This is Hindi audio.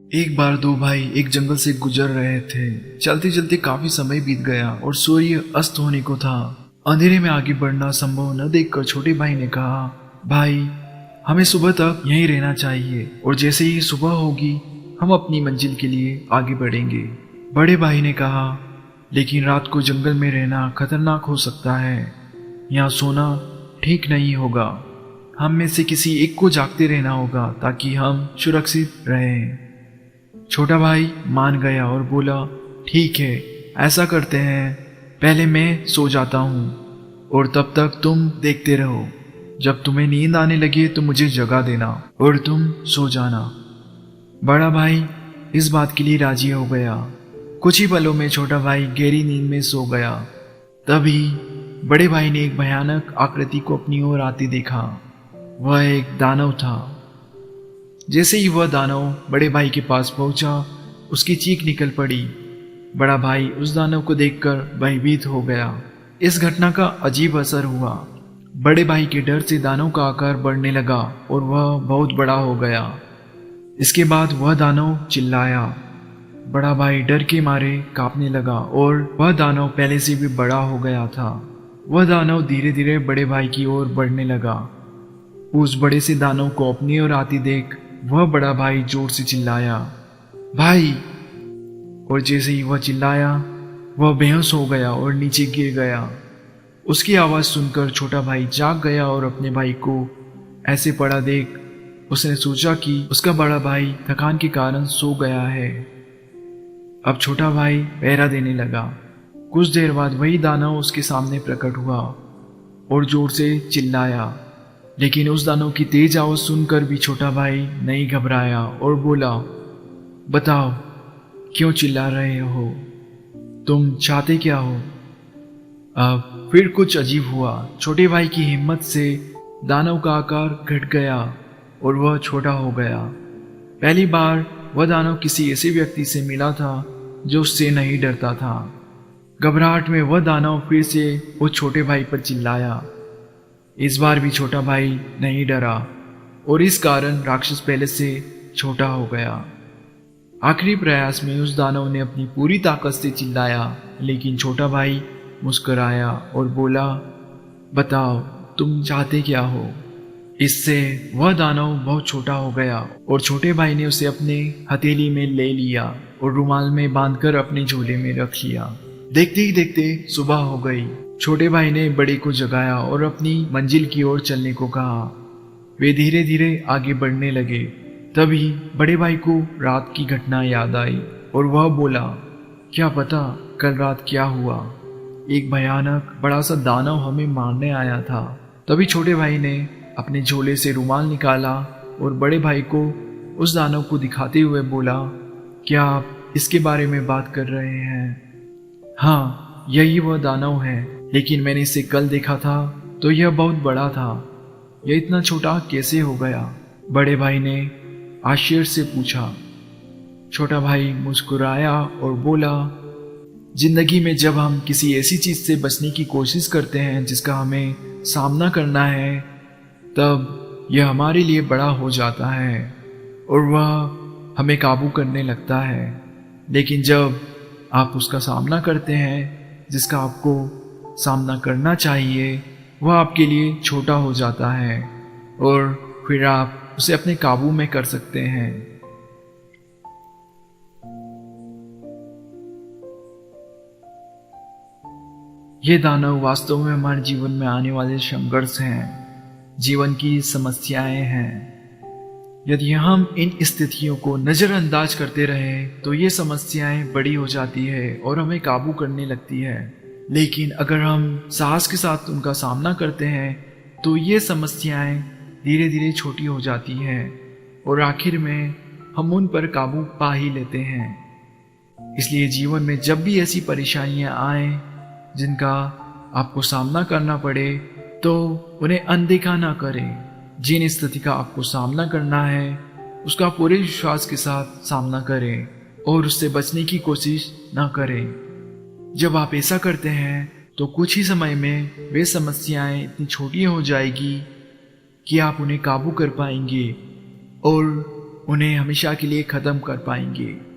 एक बार दो भाई एक जंगल से गुजर रहे थे। चलते चलते काफी समय बीत गया और सूर्य अस्त होने को था। अंधेरे में आगे बढ़ना संभव न देखकर छोटे भाई ने कहा, भाई हमें सुबह तक यहीं रहना चाहिए और जैसे ही सुबह होगी हम अपनी मंजिल के लिए आगे बढ़ेंगे। बड़े भाई ने कहा, लेकिन रात को जंगल में रहना खतरनाक हो सकता है, यहाँ सोना ठीक नहीं होगा। हम में से किसी एक को जागते रहना होगा ताकि हम सुरक्षित रहें। छोटा भाई मान गया और बोला, ठीक है, ऐसा करते हैं। पहले मैं सो जाता हूँ और तब तक तुम देखते रहो। जब तुम्हें नींद आने लगे तो मुझे जगा देना और तुम सो जाना। बड़ा भाई इस बात के लिए राजी हो गया। कुछ ही पलों में छोटा भाई गहरी नींद में सो गया। तभी बड़े भाई ने एक भयानक आकृति को अपनी ओर आते देखा। वह एक दानव था। जैसे ही वह दानव बड़े भाई के पास पहुंचा, उसकी चीख निकल पड़ी। बड़ा भाई उस दानव को देखकर भयभीत हो गया। इस घटना का अजीब असर हुआ। बड़े भाई के डर से दानव का आकार बढ़ने लगा और वह बहुत बड़ा हो गया। इसके बाद वह दानव चिल्लाया। बड़ा भाई डर के मारे कांपने लगा और वह दानव पहले से भी बड़ा हो गया था। वह दानव धीरे धीरे बड़े भाई की ओर बढ़ने लगा। उस बड़े से दानव को अपनी ओर आती देख वह बड़ा भाई जोर से चिल्लाया, भाई। और जैसे ही वह चिल्लाया, वह बेहोश हो गया और नीचे गिर गया। उसकी आवाज सुनकर छोटा भाई जाग गया और अपने भाई को ऐसे पड़ा देख उसने सोचा कि उसका बड़ा भाई थकान के कारण सो गया है। अब छोटा भाई पहरा देने लगा। कुछ देर बाद वही दानव उसके सामने प्रकट हुआ और जोर से चिल्लाया, लेकिन उस दानव की तेज आवाज सुनकर भी छोटा भाई नहीं घबराया और बोला, बताओ क्यों चिल्ला रहे हो, तुम चाहते क्या हो। अब फिर कुछ अजीब हुआ। छोटे भाई की हिम्मत से दानव का आकार घट गया और वह छोटा हो गया। पहली बार वह दानव किसी ऐसे व्यक्ति से मिला था जो उससे नहीं डरता था। घबराहट में वह दानव फिर से वो छोटे भाई पर चिल्लाया। इस बार भी छोटा भाई नहीं डरा और इस कारण राक्षस पहले से छोटा हो गया। आखिरी प्रयास में उस दानव ने अपनी पूरी ताकत से चिल्लाया, लेकिन छोटा भाई मुस्कुराया और बोला, बताओ तुम चाहते क्या हो। इससे वह दानव बहुत छोटा हो गया और छोटे भाई ने उसे अपने हथेली में ले लिया और रुमाल में बांधकर अपने झोले में रख लिया। देखते ही देखते सुबह हो गई। छोटे भाई ने बड़े को जगाया और अपनी मंजिल की ओर चलने को कहा। वे धीरे धीरे आगे बढ़ने लगे। तभी बड़े भाई को रात की घटना याद आई और वह बोला, क्या पता कल रात क्या हुआ। एक भयानक बड़ा सा दानव हमें मारने आया था। तभी छोटे भाई ने अपने झोले से रुमाल निकाला और बड़े भाई को उस दानव को दिखाते हुए बोला, क्या आप इसके बारे में बात कर रहे हैं। हाँ, यही वह दानव है, लेकिन मैंने इसे कल देखा था तो यह बहुत बड़ा था। यह इतना छोटा कैसे हो गया। बड़े भाई ने आश्चर्य से पूछा। छोटा भाई मुस्कुराया और बोला, जिंदगी में जब हम किसी ऐसी चीज से बचने की कोशिश करते हैं जिसका हमें सामना करना है, तब यह हमारे लिए बड़ा हो जाता है और वह हमें काबू करने लगता है। लेकिन जब आप उसका सामना करते हैं जिसका आपको सामना करना चाहिए, वह आपके लिए छोटा हो जाता है और फिर आप उसे अपने काबू में कर सकते हैं। ये दानव वास्तव में हमारे जीवन में आने वाले संघर्ष हैं, जीवन की समस्याएं हैं। यदि हम इन स्थितियों को नजरअंदाज करते रहें तो ये समस्याएं बड़ी हो जाती है और हमें काबू करने लगती है। लेकिन अगर हम साहस के साथ उनका सामना करते हैं तो ये समस्याएं धीरे धीरे छोटी हो जाती हैं और आखिर में हम उन पर काबू पा ही लेते हैं। इसलिए जीवन में जब भी ऐसी परेशानियां आए जिनका आपको सामना करना पड़े, तो उन्हें अनदेखा ना करें। जिन स्थिति का आपको सामना करना है उसका पूरे विश्वास के साथ सामना करें और उससे बचने की कोशिश ना करें। जब आप ऐसा करते हैं तो कुछ ही समय में वे समस्याएं इतनी छोटी हो जाएगी कि आप उन्हें काबू कर पाएंगे और उन्हें हमेशा के लिए खत्म कर पाएंगे।